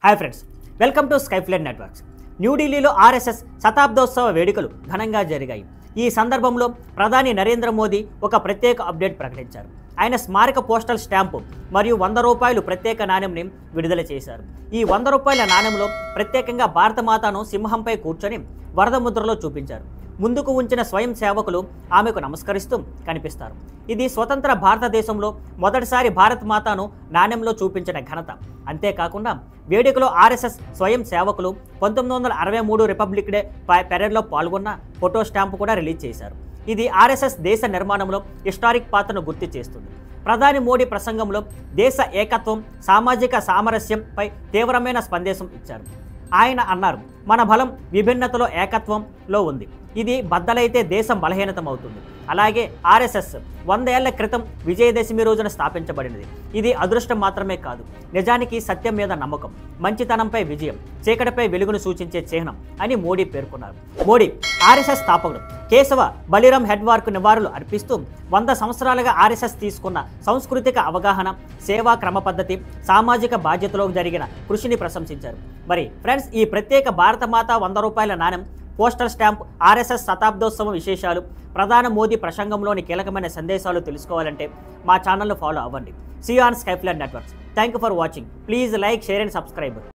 Hi friends, welcome to Skyflight networks. న్యూఢిల్లీలో RSS శతాబ్దోత్సవ వేడుకలు ఘనంగా జరిగాయి. ఈ సందర్భంలో ప్రధాని నరేంద్ర మోదీ ఒక ప్రత్యేక అప్డేట్ ప్రకటించారు. ఆయన స్మారక పోస్టల్ స్టాంపు మరియు 100 రూపాయలు ప్రత్యేక నాణ్యంని విడుదల చేశారు. ఈ 100 రూపాయల నాణ్యంలో ప్రత్యేకంగా భారతమాతను సింహంపై కూర్చొని వరద ముద్రలో చూపించారు. ముందుకు ఉంచిన స్వయం సేవకులు ఆమెకు నమస్కరిస్తూ కనిపిస్తారు. ఇది స్వతంత్ర భారతదేశంలో మొదటిసారి భారత్ మాతాను నాణ్యంలో చూపించిన ఘనత. అంతేకాకుండా వేడుకలో ఆర్ఎస్ఎస్ స్వయం సేవకులు 1963 రిపబ్లిక్ డే పెరేడ్లో పాల్గొన్న ఫోటో స్టాంపు కూడా రిలీజ్ చేశారు. ఇది ఆర్ఎస్ఎస్ దేశ నిర్మాణంలో హిస్టారిక్ పాత్రను గుర్తు చేస్తుంది. ప్రధాని మోడీ ప్రసంగంలో దేశ ఏకత్వం, సామాజిక సామరస్యంపై తీవ్రమైన సందేశం ఇచ్చారు. ఆయన అన్నారు, మన బలం విభిన్నతలో ఏకత్వంలో ఉంది. ఇది బద్దలైతే దేశం బలహీనతమవుతుంది. అలాగే ఆర్ఎస్ఎస్ 100 ఏళ్ల క్రితం విజయదశమి రోజున స్థాపించబడినది. ఇది అదృష్టం మాత్రమే కాదు, నిజానికి సత్యం మీద నమ్మకం, మంచితనంపై విజయం, చీకటిపై వెలుగును సూచించే చిహ్నం అని మోడీ పేర్కొన్నారు. మోడీ ఆర్ఎస్ఎస్ స్థాపకుడు కేశవ బలిరామ్ హెడ్వార్కు నివాళులు అర్పిస్తూ 100 సంవత్సరాలుగా ఆర్ఎస్ఎస్ తీసుకున్న సాంస్కృతిక అవగాహన, సేవా క్రమ పద్ధతి, సామాజిక బాధ్యతలో జరిగిన కృషిని ప్రశంసించారు. మరి ఫ్రెండ్స్, ఈ ప్రత్యేక భారతమాత 100 రూపాయల నాణ్యం, పోస్టల్ స్టాంప్, ఆర్ఎస్ఎస్ శతాబ్దోత్సవం విశేషాలు, ప్రధాని మోదీ ప్రసంగంలోని కీలకమైన సందేశాలు తెలుసుకోవాలంటే మా ఛానల్ను ఫాలో అవ్వండి. See you on Skyflight networks. Thank you for watching. Please like, share and subscribe.